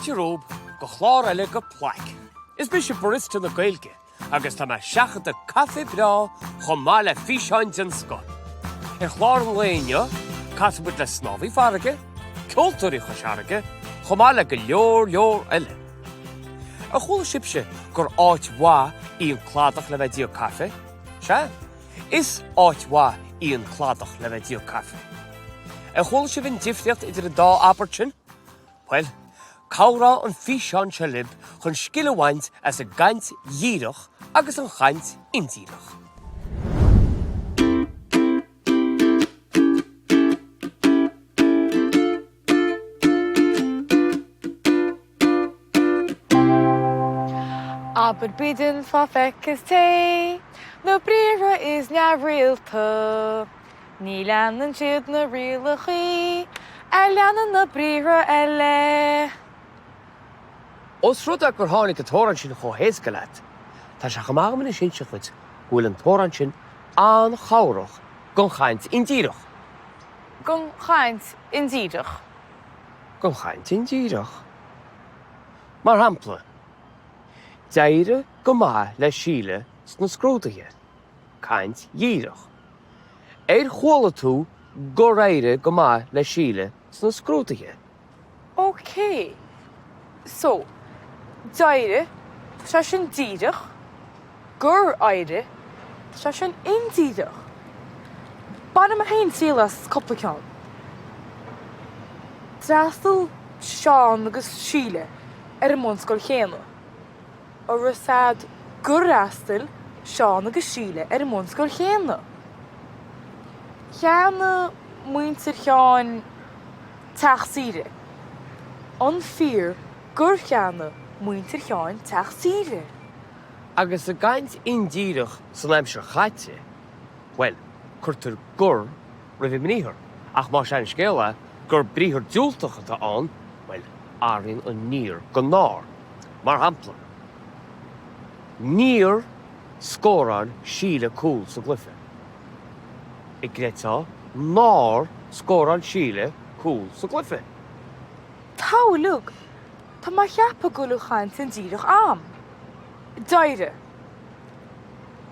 Táilte rób go chlár eile go PLAIC. Is bí sé barista na Gaeilge, agus tá seachad a cafe brá chun má le fiseáin den sco. I chlár an léine, casbut le snámh farraige, ceoltóirí Ó Ciaraidh, chun má le go leor eile. A chola sibse gur áit mhá íon cládach le bheith dío cafe, se? Is áit mhá íon cládach le bheith dío cafe. A chola si bhín difriocht idir a dá abairte sin? Well, cabhrá an fiseáin se lib chun scill amhaint as a gcaint indíreach agus an gcaint indíreach. Aber bidden fa fekkes te, na brera is na realta. Ní leanan siad na rialachaí, leanan na brera eile. Os rud a gur tháinig a tórann sin cho héasca leat, tá se chamagam in sin seachfuid bhfuil an tórann sin an chabhrach gon gcaint indíreach. Gon gcaint indíreach. Gon gcaint indíreach. Mar hampla, deire go maith le síle sna scrótaithe, gcaint indíreach. Chomhla tú go réire go maith le síle sna scrótaithe. Okay. So, deire, se sin díreach, gur aire, se sin indíreach. Banna a hain sílas coppla ceann. Drastal Seán agus síle ar monscoil chéanna. Or rasad gur rastal Seán agus síle ar monscoil chéanna. Cheanna muintir cheann teachsaire. An fear gur cheanna muintir cheann teachsaire. Agus a gcaint indíreach san aimsir chaite, well, chuirtar gur roimh mníthir, ach má sé an scéala gur bríthir dúltach atá an, well, áiríonn an níor go nár, mar hampla. Níor scórán síle cúil sa gluife. I grétá nár scórán síle cúil sa gluife. Tá look, tá má cheappa gulú chaint indíreach am. Deire.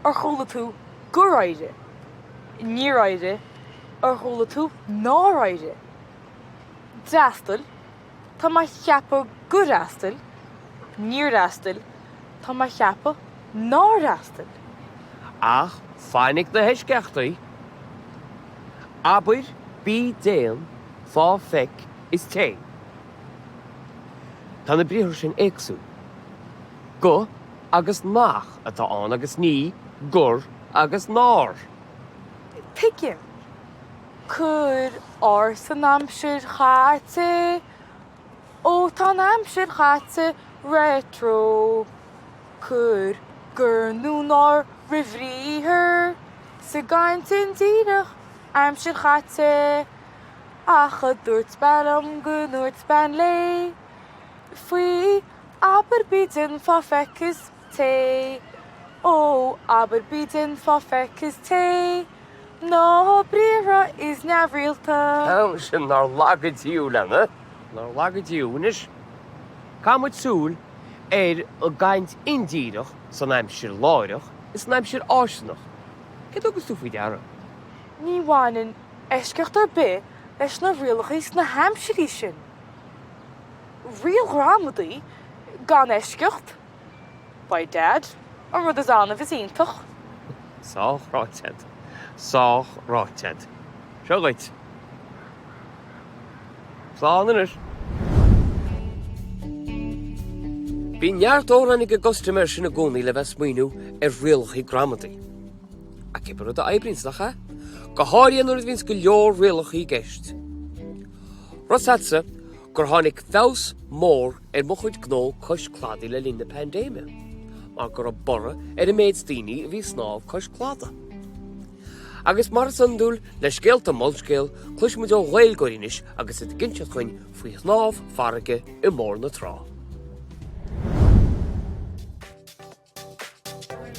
Ar chola tú gur aire. Níor aire. Ar chola tú nár aire. Drastal. Tá má cheappa gur rastal. Níor rastal. Tá má cheappa nár rastal. Ach, fáinnig na heisceachtaí. Aber bí déan fá feic is té. Tá na bríthir sin éagsú. Go agus nach atá an agus ní, gur agus nár. Pickin. Cur or san amsir chaite. Ó tá amsir chaite retro. Cur gur núnar rihríhir. Sa gcaint indíreach amsir chaite. Ach a dúirt bannam go núirt ban lei. Faoi aber bídin fá feicis té. Ó aber bídin fá feicis té. No brera is na rialta. Sin nar lagatíú lena, nar lagatíúnis. Cámid súl a gcaint indíreach san aimsir láireach is an aimsir áisenach. Cé agus tú faoi deara? Ní bhaineann eisceacht ar bith leis na rialachas na haimsirí sin. Rial grámadaí gan eisceacht. By dad, an rud is anna bhís iontach. Sách ráitead. Sách ráitead. Seo gait. Slán inis. Bhí neart órannig go gostamir sin na gcónaí le bheith smaoinú ar rialchaí gramadaí. A cibir a éibrins nach go háiríonn nuair bhíns go leor rialchaí gceist. Rosadsa gur tháinig fós mór mo chuid gnó cos cladaí le lína pandéimia, mar gur a borra ar a méid daoine a bhí snámh cos clada. Agus mar sandúil le scéalta molscéal cluis muid ó Ghaeilge agus a ginse chuin faoi snámh farraige I mór na trá.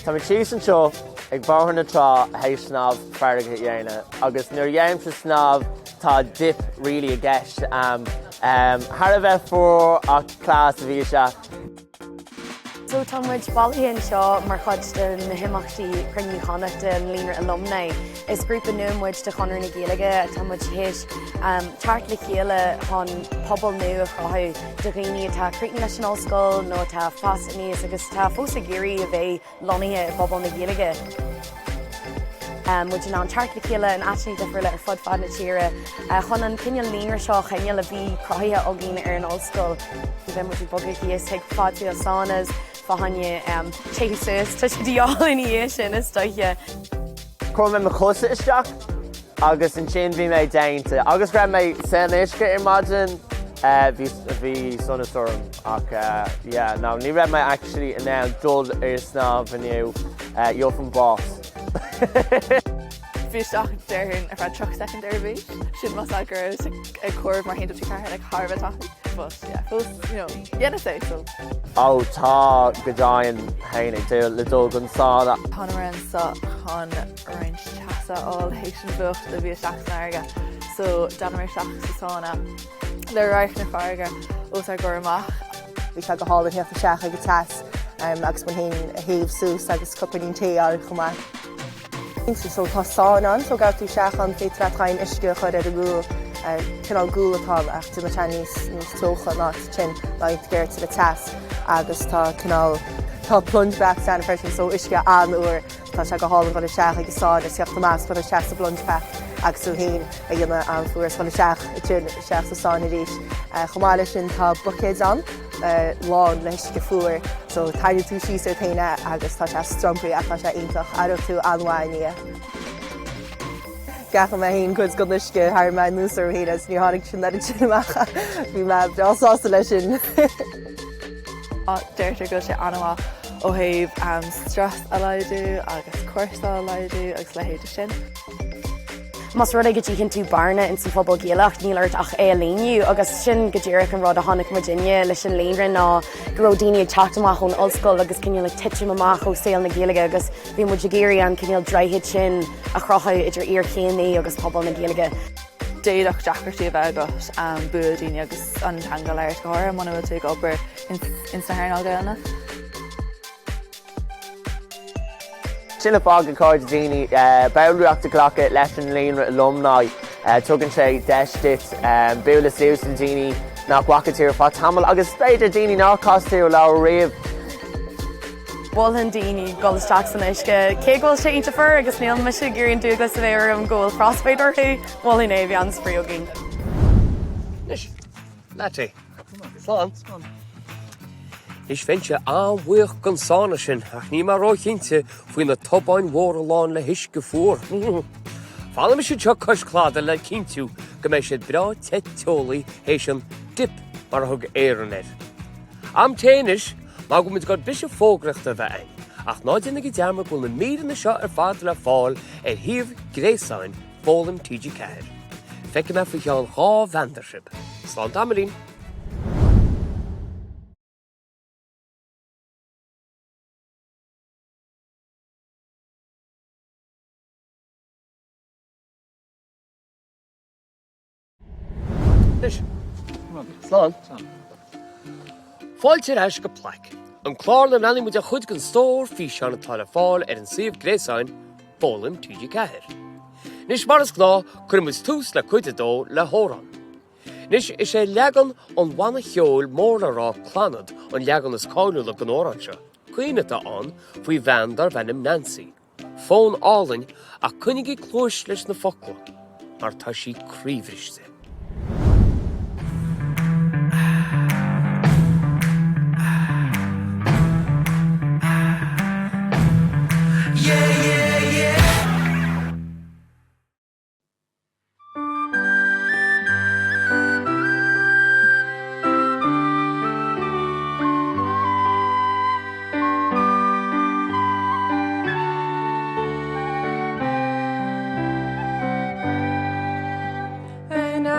Tá síos an seo ag báthar na trá hééis snámh farraige dhéana agus nuair dhéim sa snámh tá dip rilí a gceist Har a bheith fuór ach clás a bhí se. So tá muid bailíonn seo mar chud den na himachtaí cruinniú connacht den líonar alumni. Is grúpa nuamuid de chunar na Gaeilge tá muid héis teart le chéile chun pobl nu a chrathú do dhaoine tá cruitin leis an ollscoil nó tá fas níos agus tá fós a géirí a bheith loníthe i bpobal na Gaeilge. Muid an teart le chéile an atrí de friúile ar fud fad na tíre chun an cinneal líonar seo cheine le bhí crothaithe ó gcíine ar an ollscoil. Bheith muid bogadh híos ag fadú a sánas fahanne téús tá sé díálaí é sin is stoiche. Chum me chusa isteach agus an sin bhí mé dainte. Agus raibh mé san éisce ar maidin bhí sonastorm ach ná ní raibh mé actually in now dul ar snámh aniu Aoife Bó. Bhí isteach dearn ar bheith troch secondary bhí sin mas gur ag cuairbh mar héanamh tú caithir ag Harvard taithí. But yeah, dhéana sé so. Ó tá go dáin hain ag le dul gon sála. Tánaran sa chun roinnt teasáil hééis an bhucht a bhí isteach na airge. So déanamh isteach sa sána le raibh na farraige os ar gur amach. Bhí se go hála heofa seach agus teas agus man haon a héamh sús agus copaín té ar chumá. So tá sánan, so gaú seach an fé tratáin isce chuir ar a gúil. Cinál gúil atá ach tu te níos tócha ná sin leint géir a teas agus tá cinál tá plungeback san freisin so isce an uair tá se go hálan gan seach agus sáid is seach más fan seach sa plungeback agus sú hain a dhéime an fuair fan seach tún seach sa sána ríis. Chomáile sin tá bucéid an lán leis go fuair so taide tú síos ar taine agus tá se strompraí a tá se intach arú tú anhhaine. Gacha me hén chud go leisce thar me núsar héras ní hánig sin le sinach bhí me dásásta lei sin. Deirtear go sé anmha ó thaobh stress a leidú agus cuirsa a leidú agus le héidir sin. Mas rud go dtícinn tú barna in san phobal Gaelach nílairt ach é léniu agus sin go ddíreach an rud a tháinig Virginia leis an léonra ná go raibh daoine teacht amach ón ollscoil agus cinneal le titim amach ó saoil na Gaeilge agus bhí muid géirí an cinneal dreithiid sin a chrothaidh idir iarchéanaí agus pobal na Gaeilge. Déadach deachirtí a bheith agat buair daoine agus an Teanga leir go háir mna bhfuil tú ag obair in sa thárnáil Gaeilge. Sin le fág an cáid daoine beúachta clocha leis an líonra alumni tugann sé deistit buúla siús an daoine nach wacatíar fá tamil agus spéidir daoine ná cosú le riamh. Bhilhann daoine golasteach san isce cé ghfuil sé intafar agus níl me sé guríonn dúglas a bhéir an ggóil frostbéid orthu bhilhann é bhí an sprío gin. Nis, láte, slán. Is fintse anhuioch gan sána sin ach ní mar roichinte faoin na tobáin mhór a lán le hiis go fuór. Fála me sé teo coscláda le cintú go méid sé bra teolaí hééis an dip mar a thug éanir. Am téanis má go muid god bis fógrachta bheith ein, ach náidir na go dearmar bhfuil na míranna seo ar fád le fáil ar thiomh gréasáin fólam TG Ceir. Feice me faoicheáil há vandership. Slán damarín. Slán. Fáilte eis go PLAIC. An chlár le naní muid a chud gan stór fí seanna tá le fáil ar an siomh gréasáin fólam TG Ceir. Nis mar is glá chun muid tús le chuide dó le hórán. Nis is sé legan an bhaina cheol mór le rá clanad an legan is cáinú le gan óráse. Cuoine tá an faoi bheandar bhenim Nancy. Fón álainn a chuinigí clúis leis na focla, mar tá sí críomhriiste. A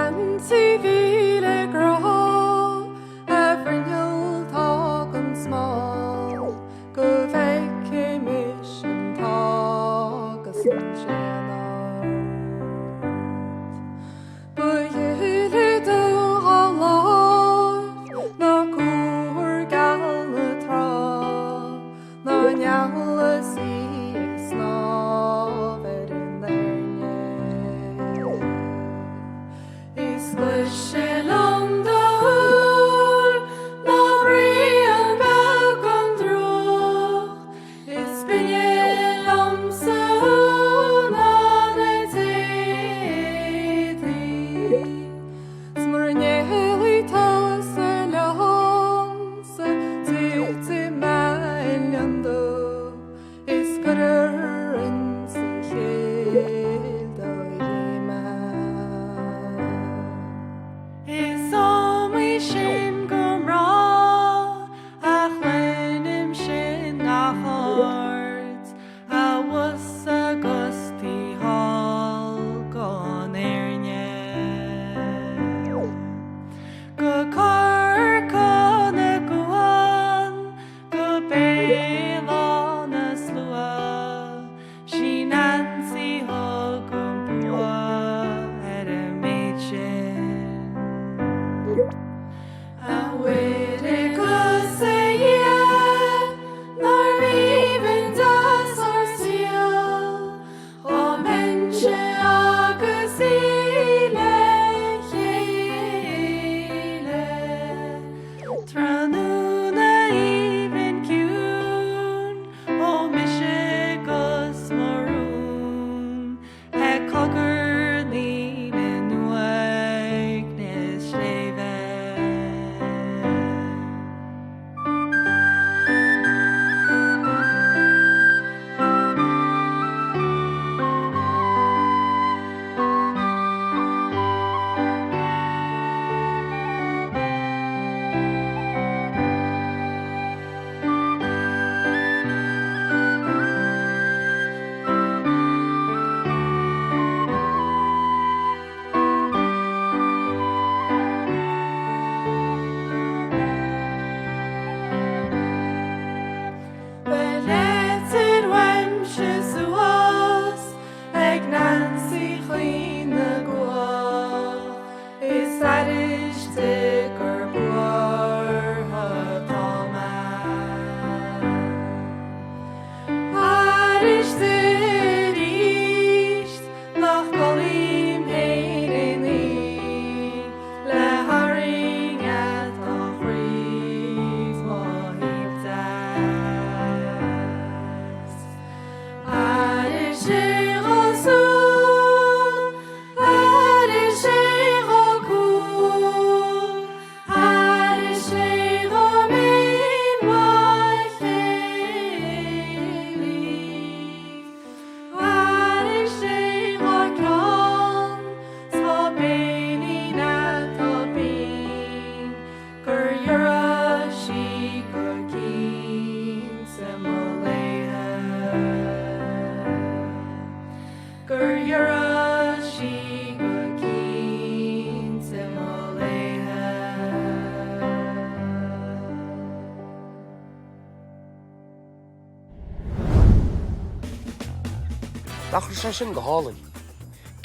nach sé sin go hálainn.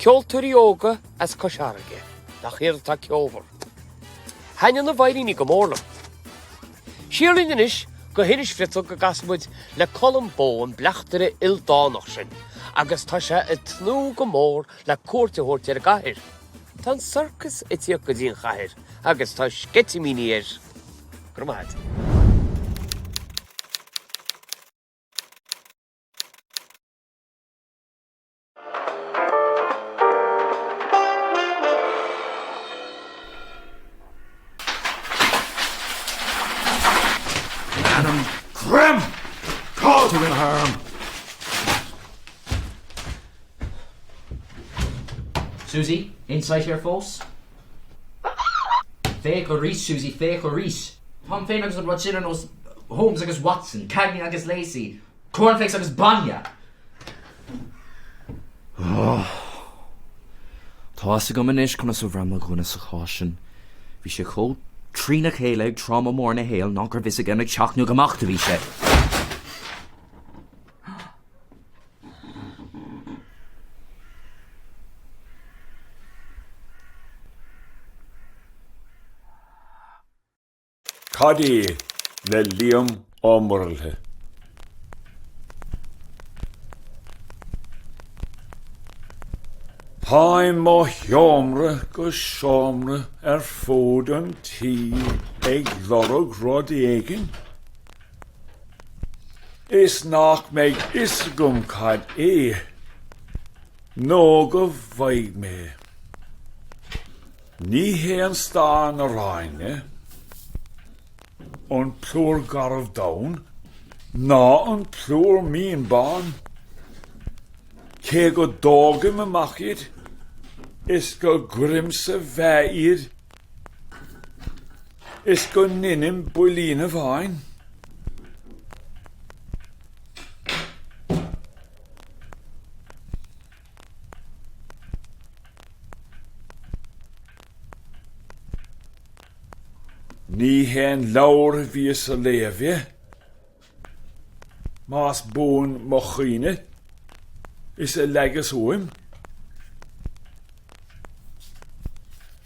Ceol tuairisc as coisearige, nach chéirtá ceolmhar. Haine na bhairíní go mórlam. Siarlín inis go hiris frital go gasmuid le Colm Bó an bleachtere ildánach sin, agus tá sé i tnú go mór le cuairteóirt ar gaiir. Tá circus i tíoch go dtíon chair, agus tá scetimíní ar. Gromad. Adam Grim! Call to in harm! Susie, inside here, folks. Fake or Reese, Susie, fake or Reese. Tom Fane agus what children knows Holmes agus Watson, Cagney agus Lacey, Cornflakes agus Banya. Tá sa go manis chuna sa bhreamla gúna sa chásin. Bhí sé chó trína chéile trauma mór na héal ná gur bhís a gan ag teachnú gomachta bhí sé. Cadí le Liam Ó Muirthíle. Táim má theamhra go seomra fód an tí ag lorg rud éigin. Is nach méid is gom cad nó go bhaig mé. Ní hé an stán a ráine, an plúr garmh daun, ná an plúr mín bán. Cé go dógam amachid, is go grimsa bheithid, is go ninim builína bhain. Ní hen laur vís a léimhe, más bún mo chuine, is a legus uim.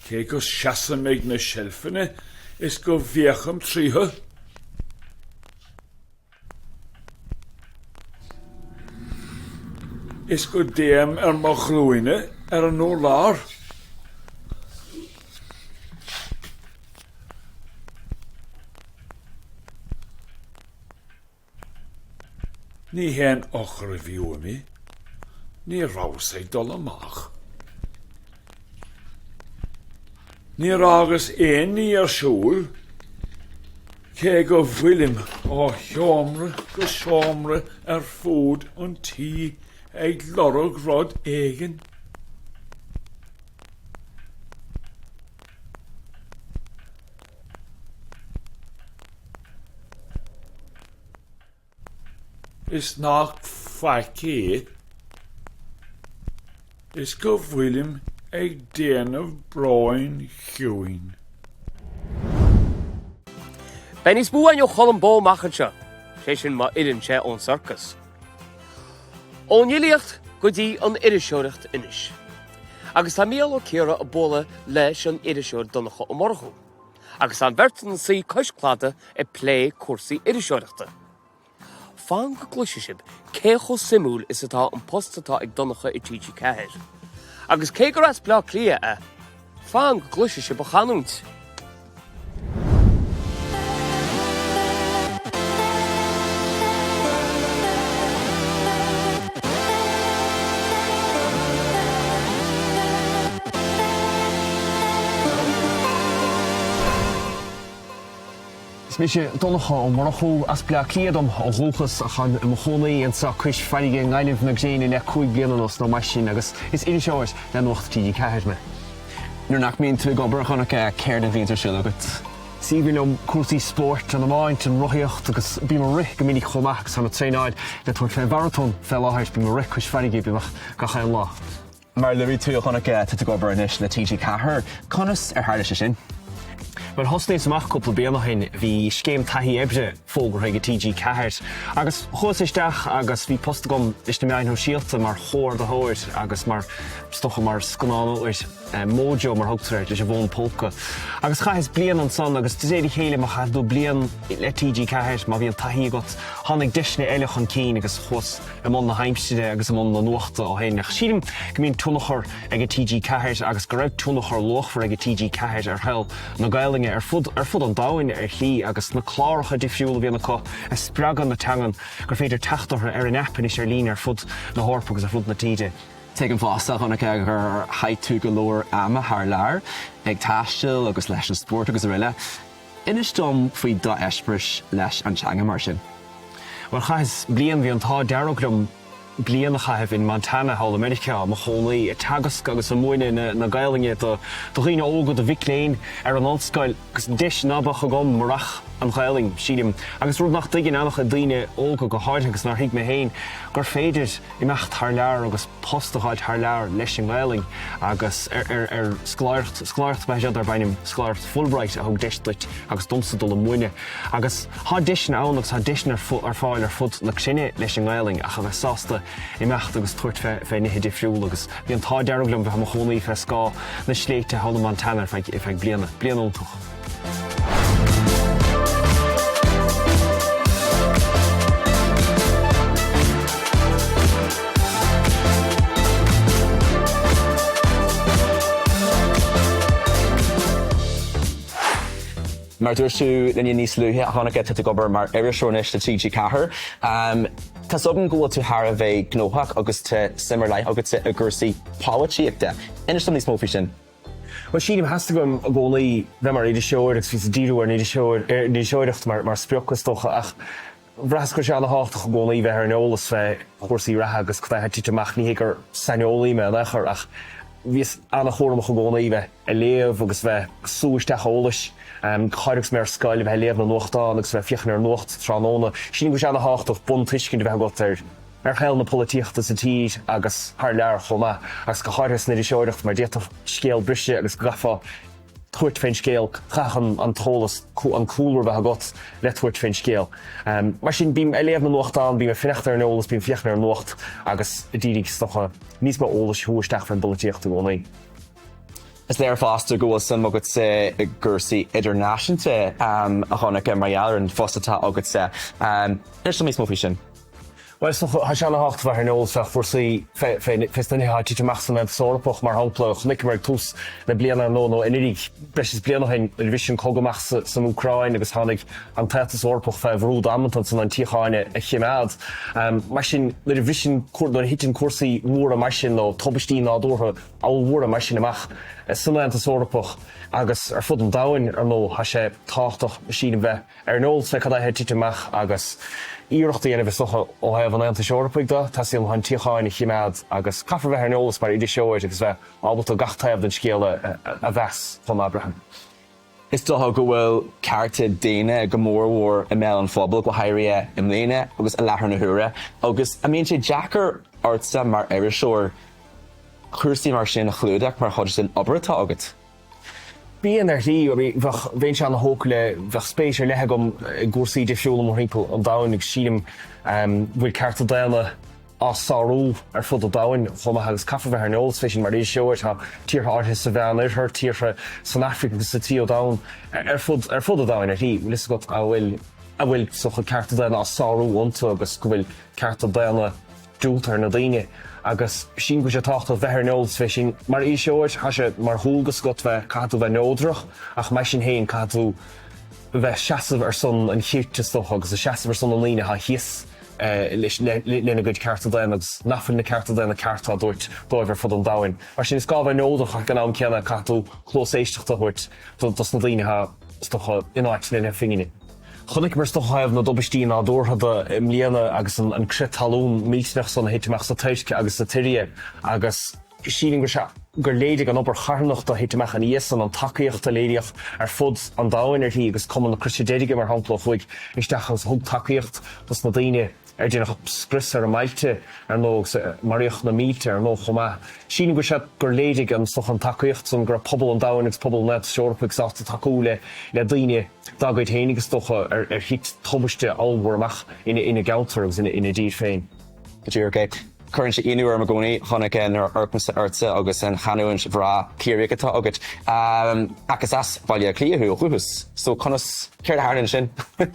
Cé go seasamh ag na shelfanna, is go bhéacham tríthe. Is go déam mo chlúine an nó lár. Ní hen ochra bhíú mi, ní rás ag dul amach. Ní agus ní ar siúl, cé go bhfuilim ó theamhra go seomra fód an tí ag lorg rud éigin. Is nach faici, is go bhfuilim ag déanamh bráin chiúin. Benny's bú an Colm Bó machan seo, sé sin má irin sé ón circus. Ón Filíocht go dtí an iriseoireacht inis. Agus tá Micheál Ó Ciaraidh a bóla leis an iriseoir Donncha Ó Murchú. Agus an bheirt sí coisclada i PLAIC cuasaí iriseoireachta. Fáin go gluisisib, cé cho simúil is atá an postatá ag Donncha I títí ceithir. Agus cé go ras blá clia fáin go gluisisib a chanúnt. Is mis Donncha Ó Murchú as bla cléadam ó dhúchas a chan im chonaí an sa cuis farraige Gaeilge na gcéine le chuig géanos nó mai sin agus is iriseoir le nuacht tíí ceithir me. Nuair nach míonn tú go burchanach céir na bhíontar sin agat. Síbhíonn cuasaí sport an amáint an roiíocht agus bí mar rith go minic chomach san na tréáid le tuair fé marathon fé láthairt bí mar rith cuis farraige bíach ga chain lá. Mar le bhí tú chunach tú go burnis na TG cethir, conas ar hála sin. Well hosna amach couple bliana hin bhí scéim taithí ebre fógur ag TG ceathair. Agus chóisteach agus bhí postagam is na meáin síalta mar chóir de hóir agus mar stocha mar scanánóir mójo mar thugtar leis a bhón polca. Agus chais blian an son agus déidir chéile mar chadú blian le TG ceathair má bhíon taithí got tháinig deisna eileach an cín agus chus am na heimside agus am na nuachta ó héin. Sílim go mín túnachar ag TG ceathair agus go raibh túnachar lochfar ag TG ceathair ar hell na Gaeilge ar fud an dáin ar chlí agus na chláracha difriúla bhíonna có a spreagan na teangan gur féidir teachtartha ar an epan is ar lín ar fud na hórpa agus ar fud na tíide. Tegan fásta chuna gur haidú go leir ama th leir ag taistil agus leis an sport agus riile. Inis dom faoi dá eispris leis an teanga mar sin. Well chais blian bhí an tá dearaglumm blian chaibh in Montana hall America mo cholaí a tagas agus a muoine na Gaeilge do riine ógad a bhicléin ar an ánscail agus deis nábach a gom marach an Gaeilge sílim agus rud nach daigin annach a daoine óga go háid agus nar hiic me héin gur féidir imeach tar lear agus postaáid tar lear leis an Gaeilge agus ar scláirt beidead ar bainim scláirt Fulbright a thug deislit agus domsa dul a muoine agus há deisna annagus há deisna ar fáil ar fud le sinne leis an Gaeilge a chu sásta imecht agus tuairt fé nithe difriúil agus bhí an tá dearaglumm bheit chonaí fe scá na sléite hall Montana feag bliana óntuch. Mar dúirsú linne níos luúthe a tháinig te gobar mar irisisiúnis de TG ceathair. Tá sogan go tú thar a bheith gnóthach agus te simar lei agus te a gursaí pálaíochta. Inis níos mófi sin. Well sílim hasasta gom a gcónaí bheith mar idir seoir agus fís díú ar ní seoireacht mar spreochastócha ach bhreas go se an háach go gcónaí bheith ar nólas bheith chósaí rathe agus chu títeach ní gur sanolaí me lechar ach bhís anna chóramach go gcónaí bheith a léamh agus bheith súisteach ólas Chairgus mé scoil bheith léamh na nuachtáin agus bheith fiochan ar nuacht tránóna. Sin go se anna háach bun tuiscin bheith got ar cheil na políochta sa tíd agus th lear chomá agus go háirgus na seoireacht mar déanamh scéal brise agus gafa tuairt féin scéal chachan an tólas an cúlar bheith got le tuairt féin scéal. Mar sin bím léamh na nuachtáin bím finnecht ar nólas bím fiochan ar nuacht agus dírig stocha níos má ólas thuaisteach fan políochta gcónaí. Is léir fásta go san agad sé gursaí idirnáisiúnta a tháinig Micheál an fóstatá agad sé. Inis níos mófi sin. Well so ha se hácht bheit ar nólas feach forsaí festan ha títeach san sórapach mar haploch nic mar tús na bliana nó inirig breis blianahain vision cogamach sa Ucrain agus tháinig an tetas orpach feh rúd amtan san an tícháine a chiimead. Mar sin le vision cuadon hitin cuasaí mór a mar sin nó tobistí nádútha áhór a mar sin amach sanna an sórapach agus ar fud an dain ar nó ha sé táchtach sin bheith ar nólas fe cad he títeach agus íireachta dhéanamh socha ó hebh an ananta seorpaig do, tá síl an tícháin i chiimead agus caithfar bheith ar nólas mar idir seoir agus bheith ábalta gachtaibh den scéala a bheas chun Abraham. Is dotha go bhfuil cearta daine go mórhór i mé an phobal go hairí im léine agus a lethar na huaire agus a míonn sé Jackar orsa mar iriseoir chuirsaí mar sin a chlúdaach mar chuir sin obairtá agat. Bíon ar lí bhéin se an hóca le bheith spéisiir lethe gom gúsaí difriúla mar rimpel an dain ag sílim bhfuil cearta daile ásáú ar fud a dain chuma agus cafa bheith ar nólas fé sin mar éis seoir tá tíortha áirthe sa bhean ar tíortha san Africa agus sa tí ó dain ar fud a dain ar lí lis go a bhfuil socha cearta daile ásáú iontu agus go bhfuil cearta daile dúltar na daine agus sin go sé tácht bheith ar nólas fé sin mar í seoir ha sé mar thugus go bheith catú bheith nódrach ach mai sin héin catú bheith seaamh ar son an chiirte stocha agus a seaamh ar son an líine ha hias lena good cearta dain agus nafin na cearta dain na ceartá dúirt dóibhar fud an dain. Mar sin is gá bheith nódach ach gan am ceanna catú chlóséisteachta dúirt dos na daine ha stocha ináit lena fingine. Chnig mar stochaibh na dobistí ná dúrtha mlíana agus an crit talún mísneach san héiteach sa teisce agus sa tirie agus síling gur léidir an opair charnacht a héiteach an íosan an takeíocht a léideach ar fud an dain ar hí agus cum na cruiste déige mar hapla chuig isteach agus thug takeíocht dus na daine déanach scris ar mailte ar nó maríoch na míte ar nó chumá. Sína go se gur léidig an soch an takeíocht san gur pobl an dain agus pobl net seorpaigh sásta takeúla le daoine dagaid héanagus stocha ar hit tobaiste alhharmach ina gailtar agus ina dír féin. Dúrgé. Current inú ar magónaí chonig an orpnasa artsa agus an chaúin bhrá cíirigata agat. Agus as bailile clíothú chuthus. So conas céir háin sin. Tá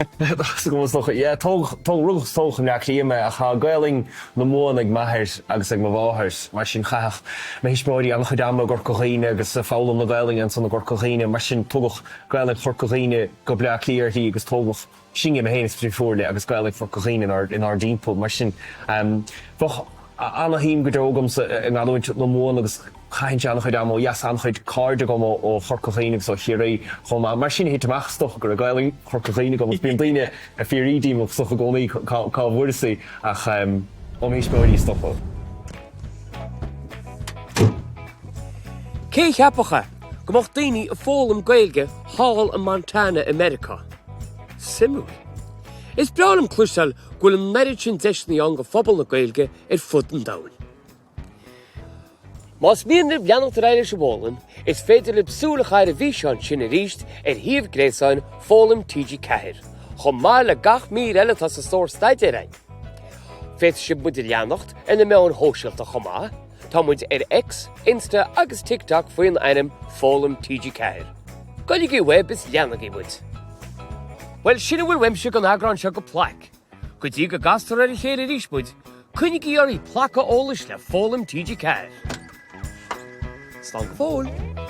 rugus tócha le clíime a cha gailing na móna ag maithir agus ag mháthir mar sin chaach. Ma hismóí an chudáama gur cochéine agus sa fálam na gailing an sanna gur cochéine mar sin tugach gailing chur cochéine go ble clíirtí agus tógach singe me héananis fríórla agus gailing for cochéine in ar dímpó mar sin. Anna hím go drógams an anúint na móna agus chaint anna chuid am ó jas an chuid cáde gom ó chorcochéine so chiaí chumá mar sin hé amachstoch gur a gailing chorcochéine gom bíon daine a fírídím ó socha gcónaí cá bhhuirsaí ach ó mhís beí stoppa. Cé cheapacha go mbeadh daoine a fólam Gaeilge háil in Montana, America. Simú. Is breanam clúiseáil ghfuil an meirid sin deisnaí an go phobal na Gaeilge ar fud an domhain. Más bíonn le bheannacht ar éidir se bhálainn, is féidir le bsúla chair a bhí seán sin a ríist ar thaobh gréasáin fólam TG Ceathair, chun mar le gach mír eile tá sa stór staid éirein. Féidir sib muid a leannacht ina meán hóisialta chumá, tá muid ar X, Insta agus TikTok faoin einam fólam TG Ceathair. Gaeilge web is leannach muid. Well, sinna bhfuil weimse an agrán seo go PLAIC. Go dtí go gastar ar a chéad a rísmuid, chuinnig í orí placa ólais le fólam TG Ceathair. Slán go fóil.